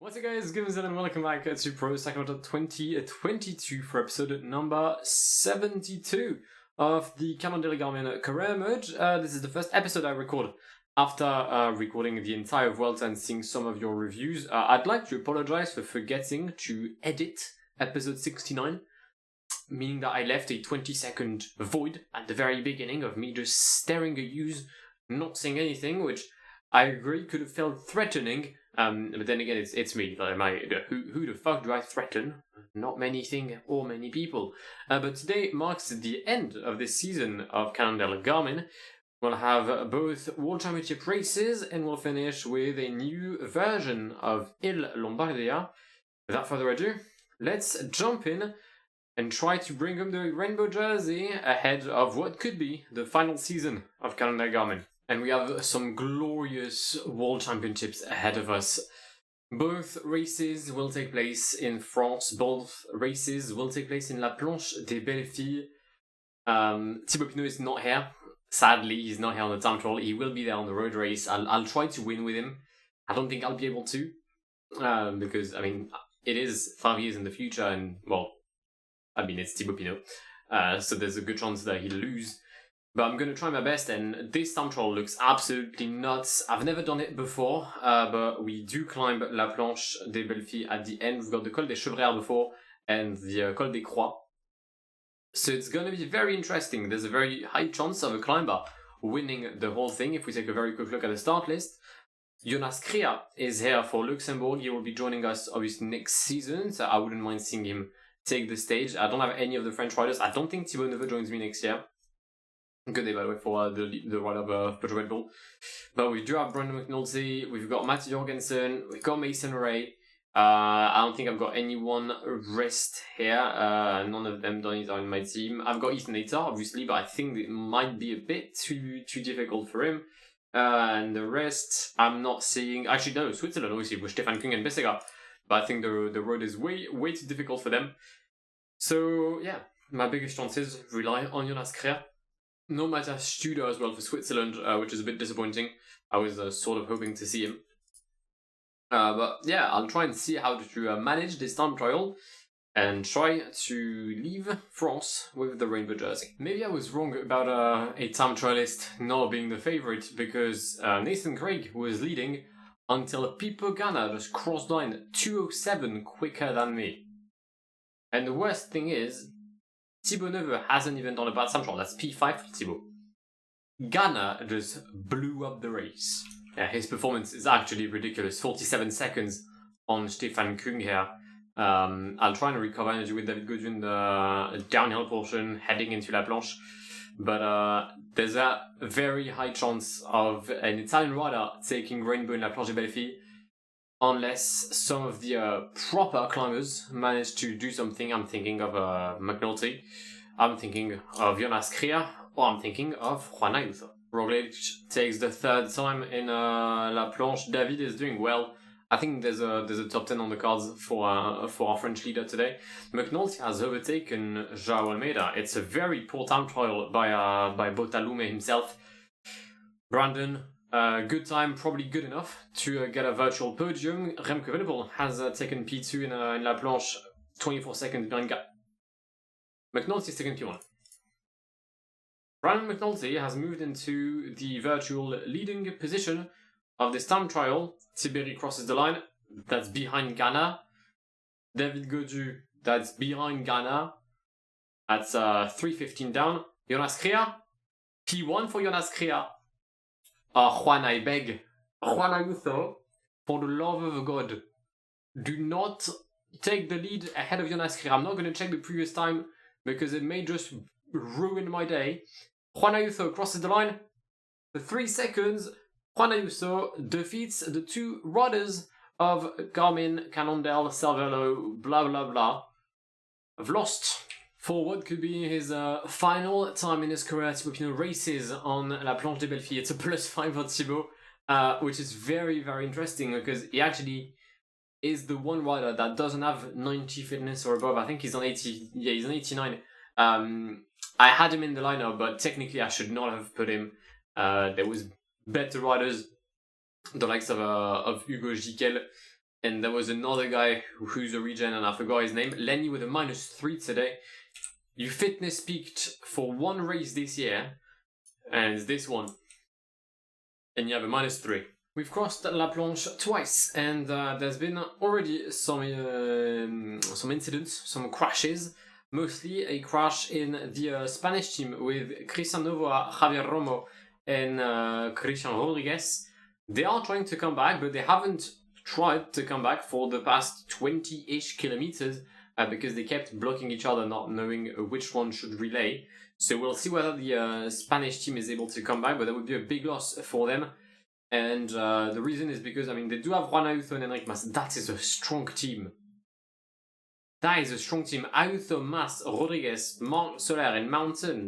What's up guys, Guillaume and welcome back to Pro Cycling 2022 for episode number 72 of the Cannondale Garmin career merge. This is the first episode I record after recording the entire Vuelta and seeing some of your reviews. I'd like to apologize for forgetting to edit episode 69, meaning that I left a 20-second void at the very beginning of me just staring at you, not saying anything, which I agree could have felt threatening. But then again, it's me. Like, who the fuck do I threaten? Not many things or many people. But today marks the end of this season of Cannondale Garmin. We'll have both World Championship races and we'll finish with a new version of Il Lombardia. Without further ado, let's jump in and try to bring home the rainbow jersey ahead of what could be the final season of Cannondale Garmin. And we have some glorious World Championships ahead of us. Both races will take place in France. Both races will take place in La Planche des Belles Filles. Thibaut Pinot is not here. Sadly, he's not here on the time trial. He will be there on the road race. I'll try to win with him. I don't think I'll be able to. Because, it is 5 years in the future and, it's Thibaut Pinot. So there's a good chance that he'll lose. But I'm going to try my best, and this time trial looks absolutely nuts. I've never done it before, but we do climb La Planche des Belles Filles at the end. We've got the Col des Chevrères before, and the Col des Croix. So it's going to be very interesting. There's a very high chance of a climber winning the whole thing if we take a very quick look at the start list. Jonas Kria is here for Luxembourg. He will be joining us, obviously, next season, so I wouldn't mind seeing him take the stage. I don't have any of the French riders. I don't think Thibaut Neveu joins me next year. Good day, by the way, for the rider of Peugeot Red Bull. But we do have Brandon McNulty, we've got Matt Jorgensen, we've got Mason Ray. I don't think I've got anyone rest here. None of them are in my team. I've got Ethan Ater, obviously, but I think it might be a bit too difficult for him. And the rest, I'm not seeing... Actually, no, Switzerland, obviously, with Stefan Küng and Bessega. But I think the road is way too difficult for them. So, yeah, my biggest chances rely on Jonas Krea. No Matthias Studer as well for Switzerland, which is a bit disappointing. I was sort of hoping to see him. But yeah, I'll try and see how to manage this time trial and try to leave France with the rainbow jersey. Maybe I was wrong about a time trialist not being the favourite because Nathan Craig was leading until Pipo Ganna just crossed line 2:07 quicker than me. And the worst thing is, Thibaut Neveu hasn't even done a bad time trial. That's P5 for Thibaut. Ganna just blew up the race. Yeah, his performance is actually ridiculous. 47 seconds on Stefan Küng here. I'll try and recover energy with David Gaudu in the downhill portion heading into La Planche. But there's a very high chance of an Italian rider taking rainbow in La Planche des Belles Filles unless some of the proper climbers manage to do something. I'm thinking of McNulty, I'm thinking of Jonas Krea, or I'm thinking of Juan Ayuso. Roglic takes the third time in La Planche. David is doing well. I think there's a top 10 on the cards for our French leader today. McNulty has overtaken João Almeida. It's a very poor time trial by Botalume himself. Brandon, good time, probably good enough to get a virtual podium. Remco Evenepoel has taken P2 in La Planche, 24 seconds behind McNulty is taking P1. Brandon McNulty has moved into the virtual leading position of this time trial. Tiberi crosses the line, that's behind Ganna. David Gaudu, that's behind Ganna. That's 3:15 down. Jonas Krea, P1 for Jonas Krea. Juan, I beg. Juan Ayuso, for the love of God, do not take the lead ahead of Jonas Krea. I'm not going to check the previous time because it may just ruin my day. Juan Ayuso crosses the line. For 3 seconds, Juan Ayuso defeats the two riders of Garmin, Cannondale, Cervelo, blah blah blah. I've lost for what could be his final time in his career. Thibaut Pinot races on La Planche des Belles Filles. It's a +5 for Thibaut, which is very interesting because he actually is the one rider that doesn't have 90 fitness or above. I think he's on 80. Yeah, he's on 89. I had him in the lineup, but technically I should not have put him. There was better riders, the likes of Hugo Giquel And there was another guy who's a regen, and I forgot his name. Lenny with a -3 today. You fitness peaked for one race this year, and it's this one. And you have a -3. We've crossed La Planche twice, and there's been already some incidents, some crashes. Mostly a crash in the Spanish team with Cristian Novoa, Javier Romo, and Christian Rodriguez. They are trying to come back, but they haven't tried to come back for the past 20-ish kilometers because they kept blocking each other, not knowing which one should relay. So we'll see whether the Spanish team is able to come back, but that would be a big loss for them. And the reason is because, I mean, they do have Juan Ayuso and Enric Mas. That is a strong team. That is a strong team. Ayuso, Mas, Rodriguez, Marc Soler, and Mountain.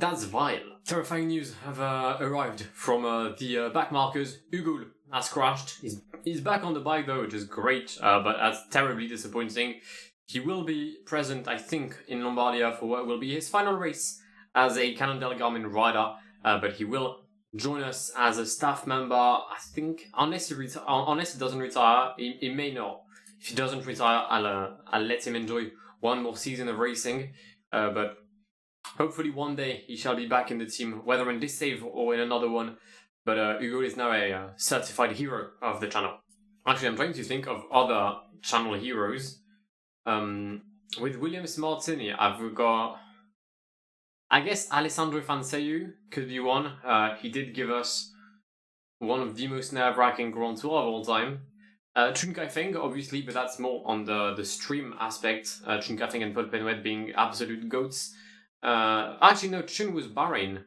That's vile. Terrifying news have arrived from the backmarkers. Hugo has crashed. He's back on the bike though, which is great, but that's terribly disappointing. He will be present, I think, in Lombardia for what will be his final race as a Cannondale Garmin rider, but he will join us as a staff member, I think, unless he doesn't retire. He may not. If he doesn't retire, I'll let him enjoy one more season of racing, but hopefully one day he shall be back in the team, whether in this save or in another one. But Hugo is now a certified hero of the channel. Actually, I'm trying to think of other channel heroes. With Williams Martini, I've got, I guess, Alessandro Fanseu could be one. He did give us one of the most nerve-wracking Grand Tour of all time. Chun Kai-Feng, obviously, but that's more on the stream aspect. Chun Kai-Feng and Paul Penwet being absolute goats. Actually, no, Chun was Bahrain.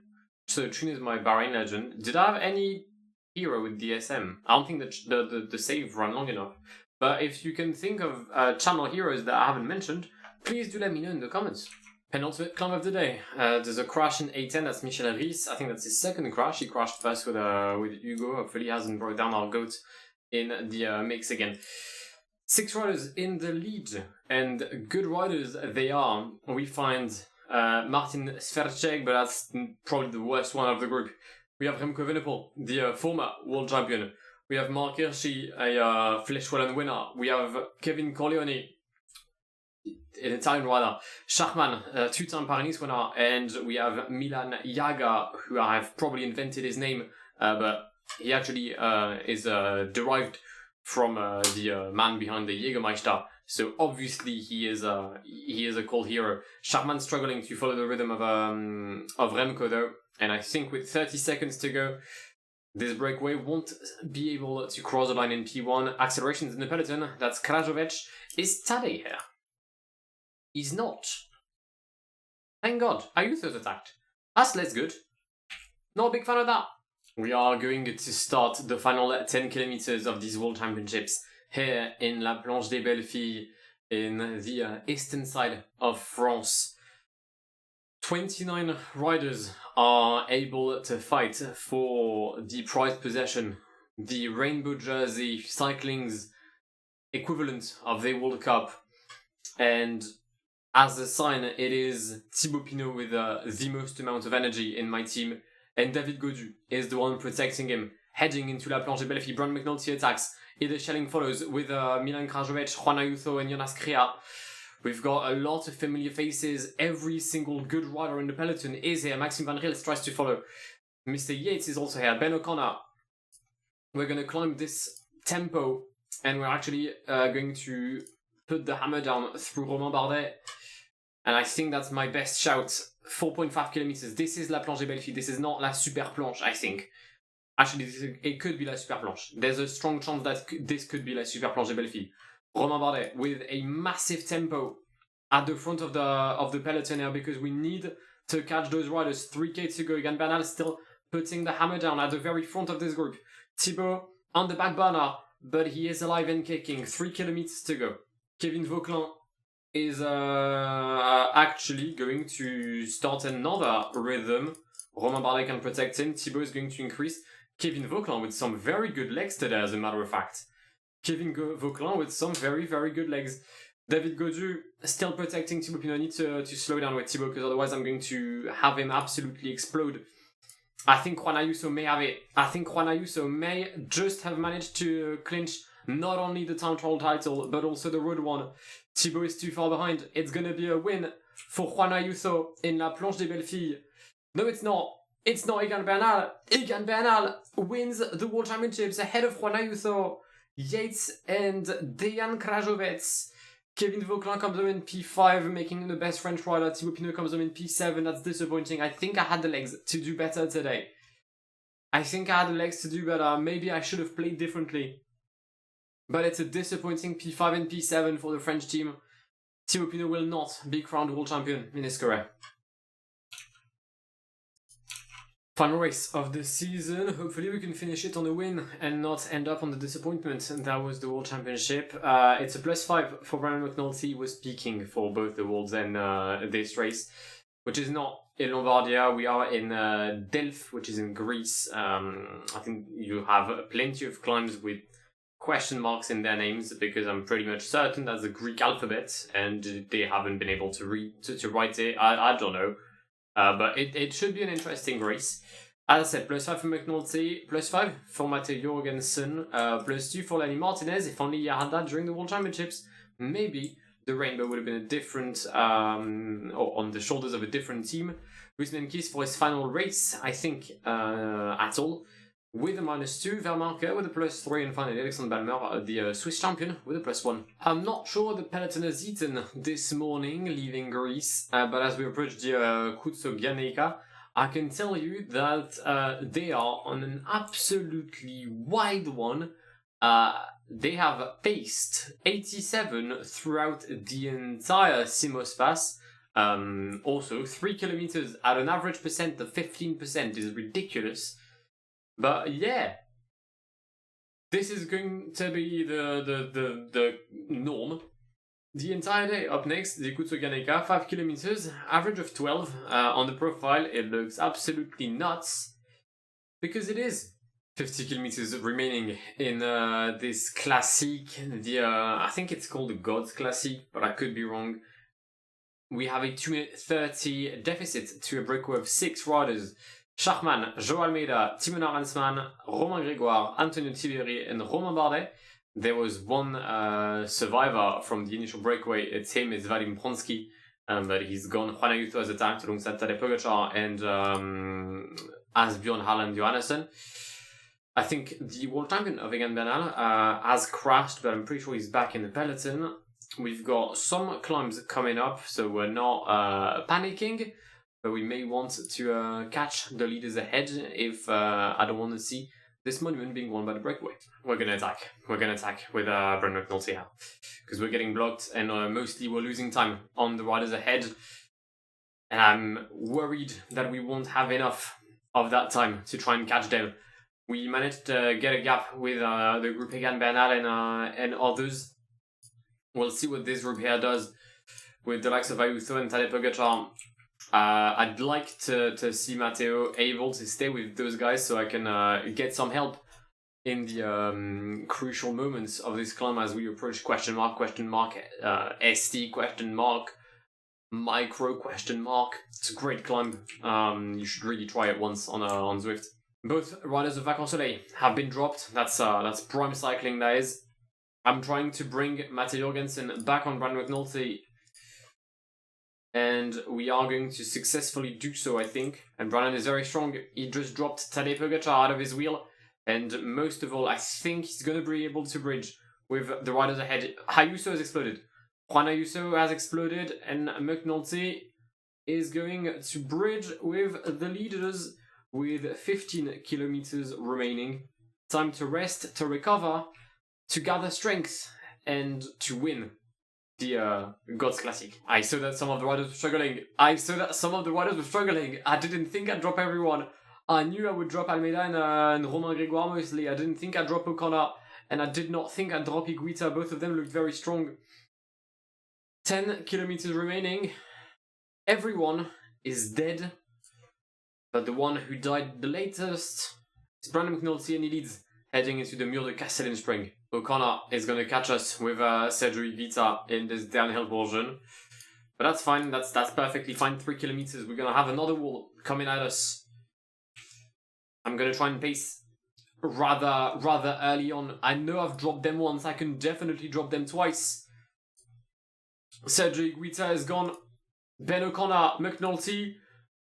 So Chun is my Bahrain legend. Did I have any hero with DSM? I don't think that the save ran long enough. But if you can think of channel heroes that I haven't mentioned, please do let me know in the comments. Penultimate climb of the day. There's a crash in A10, that's Michel Ries. I think that's his second crash. He crashed first with Hugo. Hopefully he hasn't brought down our goat in the mix again. 6 riders in the lead, and good riders they are. We find Martin Svercek, but that's probably the worst one of the group. We have Remco Evenepoel, the former world champion. We have Mark Hirschi, a Flèche winner. We have Kevin Corleone, an Italian rider. Schachmann, a 2-time Paris winner. And we have Milan Jaga, who I have probably invented his name, but he actually is derived from the man behind the Jägermeister. So obviously he is a cold hero. Schachmann struggling to follow the rhythm of Remco though, and I think with 30 seconds to go, this breakaway won't be able to cross the line in P1. Accelerations in the peloton. That's Krajovic. Is Tadej here? He's not. Thank God. Ayuso's attacked. That's less good. Not a big fan of that. We are going to start the final 10 kilometers of these World Championships here in La Planche des Belles Filles in the eastern side of France. 29 riders are able to fight for the prized possession, the rainbow jersey, cycling's equivalent of the World Cup. And as a sign, it is Thibaut Pinot with the most amount of energy in my team, and David Gaudu is the one protecting him. Heading into La Planche des Belles Filles, Brand McNulty attacks. Ida Schelling follows with Milan Krajovic, Juan Ayuso, and Jonas Kria. We've got a lot of familiar faces. Every single good rider in the peloton is here. Maxime Van Riels tries to follow. Mr. Yates is also here. Ben O'Connor. We're going to climb this tempo, and we're actually going to put the hammer down through Romain Bardet. And I think that's my best shout. 4.5 kilometers. This is La Planche des Belles Filles. This is not La Super Planche, I think. Actually, it could be La Super Planche. There's a strong chance that this could be La Super Planche des Belles Filles. Romain Bardet with a massive tempo at the front of the peloton here because we need to catch those riders. 3k to go. Egan Bernal still putting the hammer down at the very front of this group. Thibaut on the back burner, but he is alive and kicking. 3 kilometers to go. Kevin Vauquelin is actually going to start another rhythm. Romain Bardet can protect him. Thibaut is going to increase. Kevin Vauquelin with some very good legs today, as a matter of fact. Kevin Vauquelin with some very, very good legs. David Gaudu still protecting Thibaut Pinot. I need to slow down with Thibaut because otherwise I'm going to have him absolutely explode. I think Juan Ayuso may have it. I think Juan Ayuso may just have managed to clinch not only the time trial title, but also the road one. Thibaut is too far behind. It's going to be a win for Juan Ayuso in La Planche des Belles Filles. No, it's not. It's not Egan Bernal. Egan Bernal wins the World Championships ahead of Juan Ayuso, Yates, and Dejan Krajovec. Kevin Vauquelin comes home in P5, making him the best French rider. Thibaut Pinot comes home in P7. That's disappointing. I think I had the legs to do better today. Maybe I should have played differently. But it's a disappointing P5 and P7 for the French team. Thibaut Pinot will not be crowned world champion in his career. Final race of the season. Hopefully we can finish it on a win and not end up on the disappointment. And that was the World Championship. It's a +5 for Brandon McNulty. He was peaking for both the Worlds and this race, which is not in Lombardia. We are in Delphi, which is in Greece. I think you have plenty of climbs with question marks in their names because I'm pretty much certain that's the Greek alphabet and they haven't been able to write it. I don't know. But it should be an interesting race. As I said, +5 for McNulty, +5 for Matteo Jorgensen, +2 for Lenny Martinez. If only he had that during the World Championships, maybe the rainbow would have been a different, or on the shoulders of a different team. Luis Menkis for his final race, I think, at all, with a -2, Vermarke with a +3, and finally Alexander Balmer, the Swiss champion, with a +1. I'm not sure the peloton has eaten this morning, leaving Greece, but as we approach the Kutsogianeka, I can tell you that they are on an absolutely wide one. They have paced 87 throughout the entire Simos Pass. Also, 3 kilometers at an average percent of 15% is ridiculous. But yeah, this is going to be the norm the entire day. Up next, the Kutsogianeka, 5 kilometers, average of 12. On the profile, it looks absolutely nuts because it is 50 kilometers remaining in this classic. I think it's called the Gods Classic, but I could be wrong. We have a 2-minute 30 deficit to a breakaway of 6 riders. Schachmann, Joe Almeida, Timon Arensman, Romain Grégoire, Antonio Tiberi, and Romain Bardet. There was one survivor from the initial breakaway. It's him, it's Vadim Pronsky, but he's gone. Juan Ayuso has attacked alongside Tadej Pogacar and Asbjørn Harland Johannessen. I think the world champion of Egan Bernal has crashed, but I'm pretty sure he's back in the peloton. We've got some climbs coming up, so we're not panicking. But we may want to catch the leaders ahead if I don't want to see this monument being won by the breakaway. We're going to attack. We're going to attack with Brendan McNulty now. Because we're getting blocked and mostly we're losing time on the riders ahead. And I'm worried that we won't have enough of that time to try and catch them. We managed to get a gap with the group Egan Bernal and others. We'll see what this group here does with the likes of Ayuso and Tadej Pogacar. I'd like to see Matteo able to stay with those guys so I can get some help in the crucial moments of this climb as we approach question mark, ST question mark, micro question mark. It's a great climb. You should really try it once on Zwift. Both riders of Vacances Soleil have been dropped. That's prime cycling, that is. I'm trying to bring Matteo Jorgensen back on Brandon McNulty. And we are going to successfully do so, I think. And Brandon is very strong. He just dropped Tadej Pogacar out of his wheel. And most of all, I think he's going to be able to bridge with the riders ahead. Ayuso has exploded. Juan Ayuso has exploded. And McNulty is going to bridge with the leaders with 15 kilometers remaining. Time to rest, to recover, to gather strength, and to win the Gods Classic. I saw that some of the riders were struggling. I didn't think I'd drop everyone. I knew I would drop Almeida and Romain Grégoire mostly. I didn't think I'd drop O'Connor, and I did not think I'd drop Higuita. Both of them looked very strong. 10 kilometers remaining. Everyone is dead, but the one who died the latest is Brandon McNulty, and he leads heading into the Mur de Castellane Spring. O'Connor is going to catch us with Sergio Higuita in this downhill portion. But that's fine. That's perfectly fine. 3 kilometers. We're going to have another wall coming at us. I'm going to try and pace rather early on. I know I've dropped them once. I can definitely drop them twice. Sergio Higuita is gone. Ben O'Connor, McNulty.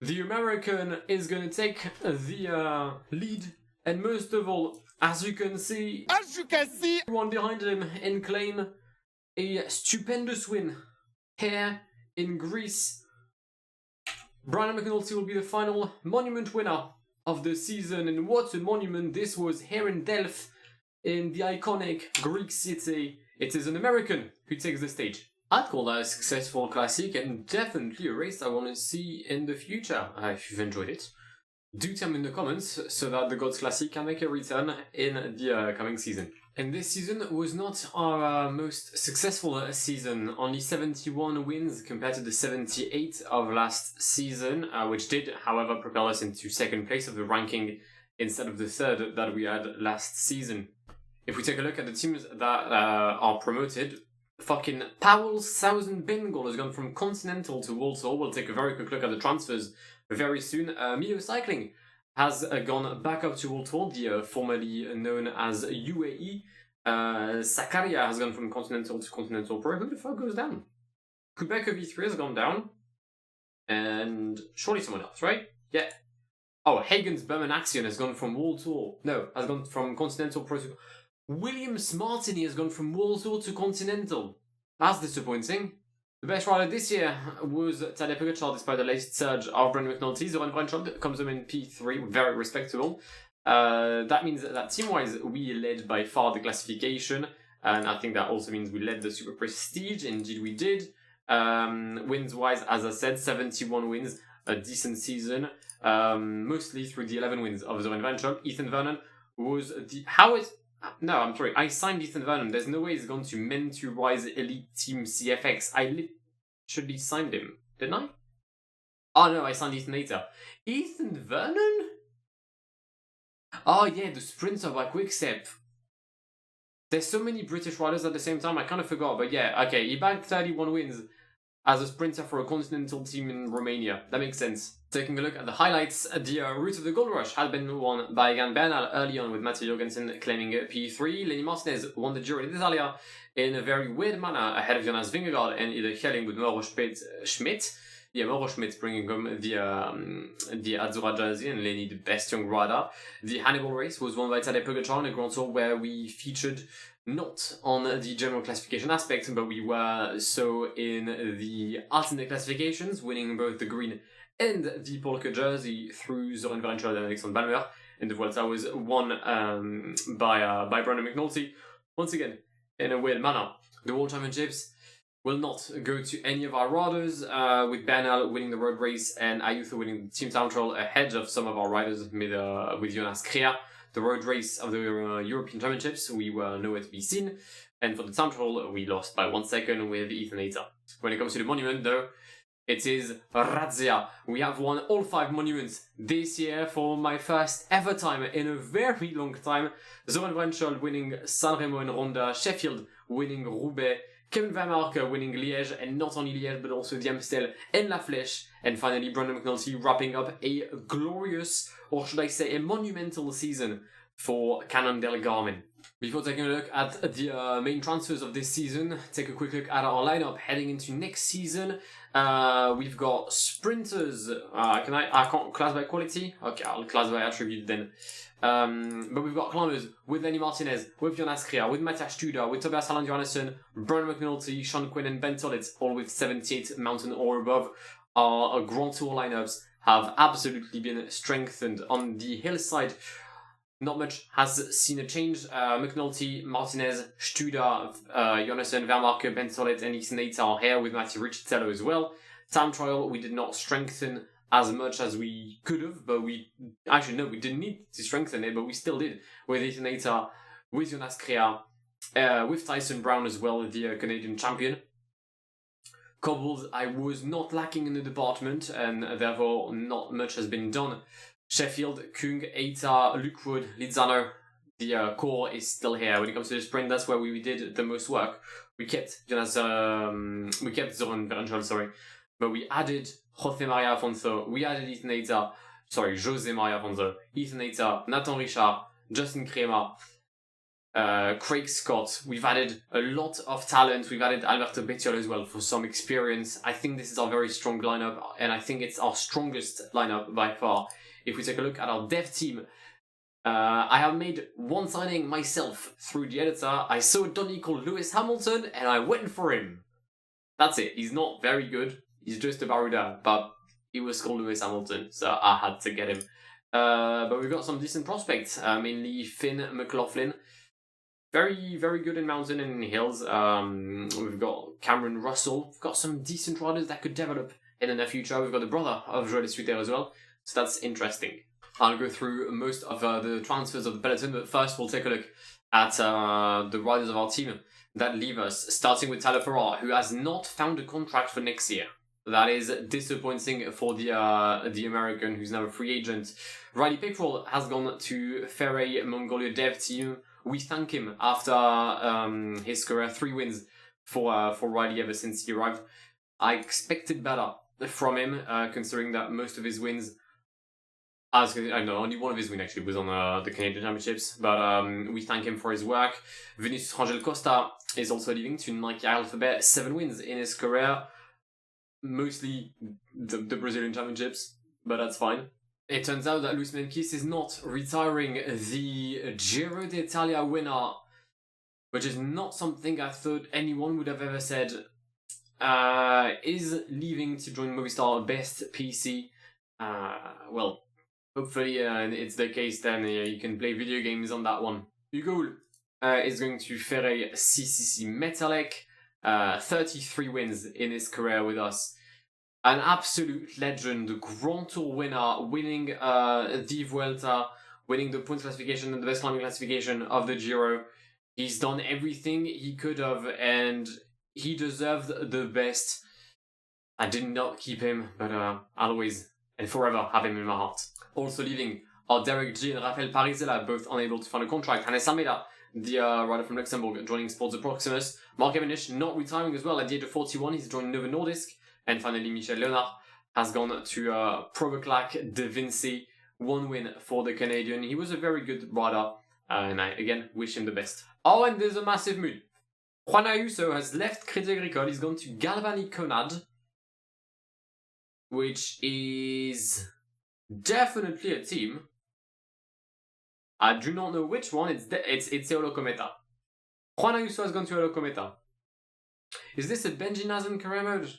The American is going to take the lead. And most of all, as you can see, everyone behind him in claim a stupendous win here in Greece. Brian McNulty will be the final monument winner of the season, and what a monument this was here in Delphi, in the iconic Greek city. It is an American who takes the stage. I'd call that a successful classic and definitely a race I want to see in the future. If you've enjoyed it, do tell me in the comments so that the Gods Classic can make a return in the coming season. And this season was not our most successful season, only 71 wins compared to the 78 of last season, which did, however, propel us into second place of the ranking instead of the third that we had last season. If we take a look at the teams that are promoted, fucking Powell's Thousand Bengal has gone from Continental to World Tour. We'll take a very quick look at the transfers very soon. Mio Cycling has gone back up to World Tour, the formerly known as UAE. Sakaria has gone from Continental to Continental Pro. Who the fuck goes down? Quebec V3 has gone down. And surely someone else, right? Yeah. Oh, Hagen's Berman Axion has gone from World Tour. No, has gone from Continental Pro to... Williams Martini has gone from World Tour to Continental. That's disappointing. The best rider this year was Tadej Pogacar, despite the latest surge of Brandon McNulty. Zoran Vranchard comes home in P3, very respectable. That means that team-wise, we led by far the classification, and I think that also means we led the Super Prestige. Indeed, we did. Wins-wise, as I said, 71 wins, a decent season, mostly through the 11 wins of Zoran Vranchard. Ethan Vernon was the... No, I'm sorry. I signed Ethan Vernon. There's no way he's gone to Men to Rise Elite Team CFX. I literally signed him, didn't I? Oh no, I signed Ethan later. Ethan Vernon? Oh yeah, the sprinter by Quickstep. There's so many British riders at the same time, I kind of forgot. But yeah, okay, he bagged 31 wins as a sprinter for a continental team in Romania. That makes sense. Taking a look at the highlights, the route of the Gold Rush had been won by Jan Bernal early on, with Mathieu Jorgensen claiming P3. Lenny Martinez won the Giro d'Italia in a very weird manner ahead of Jonas Vingegaard and Ida Helling, with Mauro Schmidt. Yeah, Mauro Schmidt bringing home the Azzurra jersey, and Lenny the best young rider. The Hannibal race was won by Tadej Pogacar in a Grand Tour where we featured not on the general classification aspect, but we were so in the alternate classifications, winning both the green and the polka jersey through Zoran Vranchard and Alexandre Balmer. And the Vuelta was won by Brandon McNulty, once again, in a weird manner. The World Championships will not go to any of our riders, with Bernal winning the road race and Ayuso winning the Team Time Trial ahead of some of our riders with Jonas Krea. The road race of the European Championships, we were nowhere to be seen. And for the Time Trial, we lost by 1 second with Ethan Hayter. When it comes to the monument, though, it is Razzia. We have won all 5 monuments this year for my first ever time in a very long time. Zoran Vranchard winning Sanremo and Ronda, Sheffield winning Roubaix, Kevin Vermaerke winning Liège, and not only Liège but also the Amstel and La Flèche, and finally Brandon McNulty wrapping up a glorious, or should I say a monumental season for Cannondale Garmin. Before taking a look at the main transfers of this season, take a quick look at our lineup heading into next season. We've got sprinters. I can't class by quality? Okay, I'll class by attribute then. But we've got climbers with Lenny Martinez, with Jonas Krea, with Matthias Studer, with Tobias Harland Johannesson, Brandon McNulty, Sean Quinn and Ben Tollett, all with 78 mountain or above. Our Grand Tour lineups have absolutely been strengthened on the hillside. Not much has seen a change. McNulty, Martinez, Studer, Johannesson, Vermaerke, Ben Tollett and Ethan Hayter are here, with Matthew Richardello as well. Time trial, we did not strengthen as much as we could have, but we didn't need to strengthen it, but we still did, with Ethan Hayter, with Jonas Krea, with Tyson Brown as well, the Canadian champion. Cobbles, I was not lacking in the department, and therefore not much has been done. Sheffield, Kung, Hayter, Luke Wood, Lizano, the core is still here. When it comes to the sprint, that's where we did the most work. We kept Zoran Vranchard, sorry, but we added Jose Maria Afonso, we added Ethan Hayter, Ethan Hayter, Nathan Richard, Justin Crema, Craig Scott. We've added a lot of talent. We've added Alberto Bettiol as well for some experience. I think this is our very strong lineup, and I think it's our strongest lineup by far. If we take a look at our dev team, I have made one signing myself through the editor. I saw a dummy called Lewis Hamilton, and I went for him. That's it. He's not very good. He's just a Baruda, but he was called Lewis Hamilton, so I had to get him. But we've got some decent prospects, mainly Finn McLaughlin. Very, very good in mountain and in hills. We've got Cameron Russell. We've got some decent riders that could develop in the near future. We've got the brother of Joël Suiter as well, so that's interesting. I'll go through most of the transfers of the peloton, but first we'll take a look at the riders of our team that leave us, starting with Tyler Farrar, who has not found a contract for next year. That is disappointing for the American, who's now a free agent. Riley Pickrell has gone to Ferrari Mongolia dev team. We thank him after his career, 3 wins for Riley ever since he arrived. I expected better from him, considering that most of his wins, only one of his wins actually was on the Canadian Championships, but we thank him for his work. Vinicius Rangel Costa is also leaving to Nike Alphabet, 7 wins in his career, mostly the Brazilian Championships, but that's fine. It turns out that Luis Menkis is not retiring the Giro d'Italia winner, which is not something I thought anyone would have ever said. Is leaving to join Movistar Best PC. Well, hopefully it's the case, then you can play video games on that one. Hugo is going to Ferrari CCC Metalec, 33 wins in his career with us. An absolute legend, Grand Tour winner, winning the Vuelta, winning the points classification and the best climbing classification of the Giro. He's done everything he could have, and he deserved the best. I did not keep him, but I'll always and forever have him in my heart. Also leaving are Derek G and Rafael Parisella, both unable to find a contract. Hannes Almeida, the rider from Luxembourg, joining Sports Proximus. Mark Cavendish not retiring as well at the age of 41. He's joining Novo Nordisk. And finally, Michel Leonard has gone to Provoclac de Vinci. 1 win for the Canadian. He was a very good rider, and I, again, wish him the best. Oh, and there's a massive mood. Juan Ayuso has left Crédit Agricole. He's gone to Galvani Conad, which is definitely a team. I do not know which one. It's Eolo Cometa. Juan Ayuso has gone to Eolo Cometa. Is this a Benji Nazen career mode?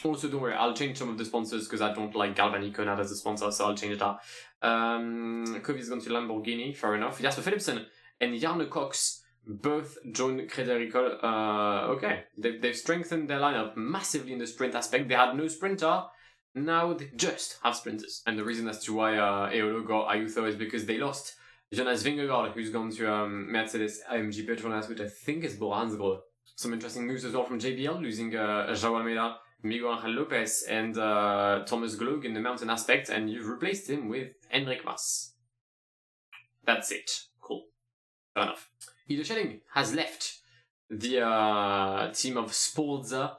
Also, don't worry, I'll change some of the sponsors because I don't like Galvani Conad as a sponsor, so I'll change that. Kovi's gone to Lamborghini, fair enough. Jasper Philipsen and Jarno Cox both joined Crédit Agricole. Okay, they've strengthened their lineup massively in the sprint aspect. They had no sprinter, now they just have sprinters. And the reason as to why Eolo got Ayuso is because they lost Jonas Vingegaard, who's gone to Mercedes AMG Petronas, which I think is Boransgro. Some interesting moves as well from JBL, losing João Almeida, Miguel Angel Lopez, and Thomas Glog in the mountain aspect, and you've replaced him with Enric Mas. That's it. Cool. Fair enough. Ido Schelling has left the team of Sporza,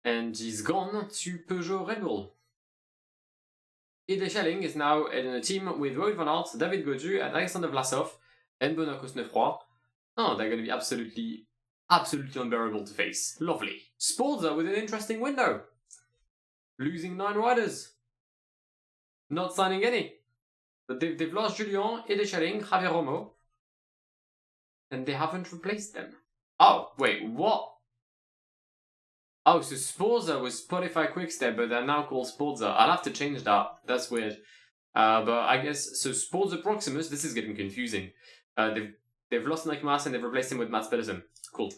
and he's gone to Peugeot Red Bull. Ido Schelling is now in a team with Wout van Aert, David Gaudu, and Alexander Vlasov, and Benoît Cosnefroy. Oh, they're going to be absolutely unbearable to face. Lovely. Sporza with an interesting window. Losing 9 riders. Not signing any. But they've lost Julien, Ido Schelling, Javier Romo. And they haven't replaced them. Oh, wait, what? Oh, so Sporza was Spotify Quickstep, but they're now called Sporza. I'll have to change that. That's weird. But I guess, so Sporza Proximus, this is getting confusing. They've lost Nick Mas and they've replaced him with Mats Pedersen. Cool.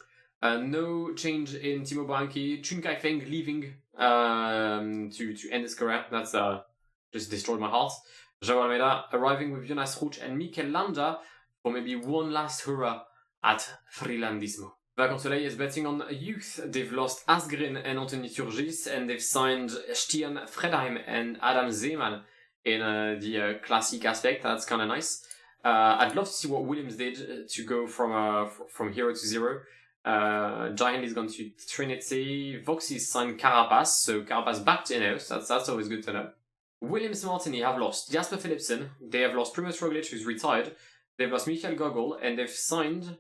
No change in Timo Bianchi. Chun Kai-Feng leaving to end his career. That's just destroyed my heart. João Almeida arriving with Jonas Ruch and Mikel Landa for maybe one last hurrah at Frilandismo. Vacan Soleil is betting on youth. They've lost Asgren and Anthony Turgis, and they've signed Stian Fredheim and Adam Zeeman in the classic aspect. That's kind of nice. I'd love to see what Williams did to go from hero to zero. Giant is gone to Trinity. Voxy signed Carapaz, so Carapaz back to Ineos. That's always good to know. Williams Martini have lost Jasper Philipsen. They have lost Primoz Roglic, who's retired. They've lost Michael Gogol, and they've signed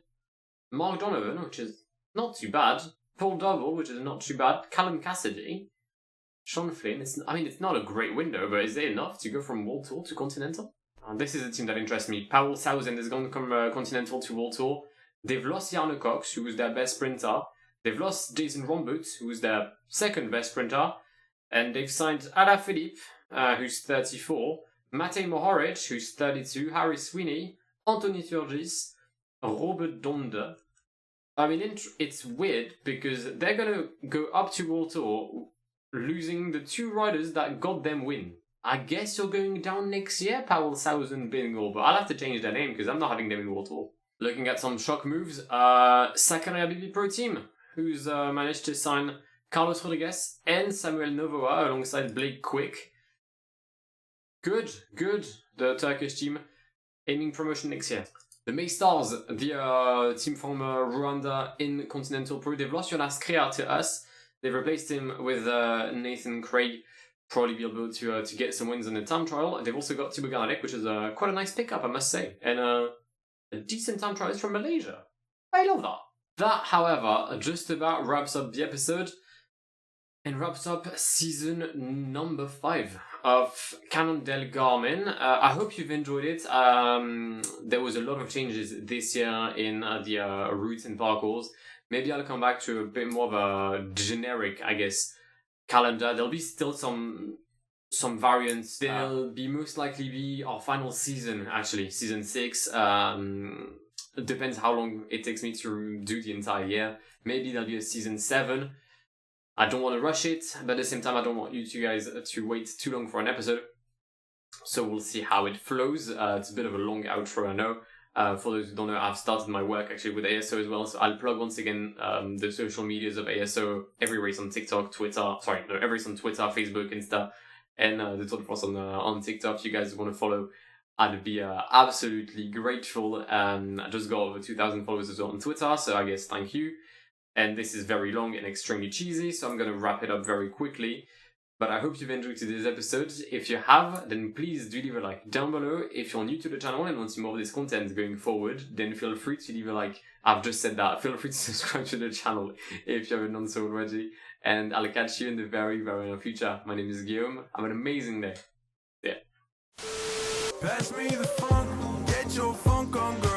Mark Donovan, which is not too bad. Paul Dovell, which is not too bad. Callum Cassidy. Sean Flynn. It's not a great window, but is it enough to go from World Tour to Continental? This is a team that interests me. Powell Southend has gone from Continental to World Tour. They've lost Jarno Cox, who was their best sprinter. They've lost Jason Rombut, who was their second best sprinter. And they've signed Alaphilippe, who's 34. Matej Mohoric, who's 32. Harry Sweeney. Anthony Turgis. Robert Donde. I mean, it's weird because they're going to go up to World Tour losing the two riders that got them win. I guess you're going down next year, Powell Southend Bingle, but I'll have to change their name because I'm not having them in World Tour. Looking at some shock moves, Sakurai BB Pro Team, who's managed to sign Carlos Rodriguez and Samuel Novoa alongside Blake Quick. Good. The Turkish team aiming promotion next year. The May Stars, the team from Rwanda in Continental Pro, they've lost Jonas Krea to us. They've replaced him with Nathan Craig, probably be able to get some wins in the time trial. They've also got Thibaut Garnadec, which is quite a nice pickup, I must say. And a decent time trial is from Malaysia. I love that. That, however, just about wraps up the episode and wraps up season number 5 of Cannondale Garmin. I hope you've enjoyed it. There was a lot of changes this year in the routes and parcours. Maybe I'll come back to a bit more of a generic, I guess, calendar. There'll be still some variants. There'll be most likely be our final season, actually, season 6. It depends how long it takes me to do the entire year. Maybe there'll be a season 7. I don't want to rush it, but at the same time, I don't want you two guys to wait too long for an episode. So we'll see how it flows. It's a bit of a long outro, I know. For those who don't know, I've started my work actually with ASO as well, so I'll plug once again the social medias of ASO. Every race on TikTok, every race on Twitter, Facebook, Insta, and the Tour de France on TikTok. If you guys want to follow, I'd be absolutely grateful. I just got over 2,000 followers as well on Twitter, so I guess thank you. And this is very long and extremely cheesy, so I'm going to wrap it up very quickly. But I hope you've enjoyed today's episode. If you have, then please do leave a like down below. If you're new to the channel and want to see more of this content going forward, then feel free to leave a like. I've just said that. Feel free to subscribe to the channel if you haven't done so already. And I'll catch you in the very, very near future. My name is Guillaume. Have an amazing day. Yeah. Pass me the funk, get your funk on.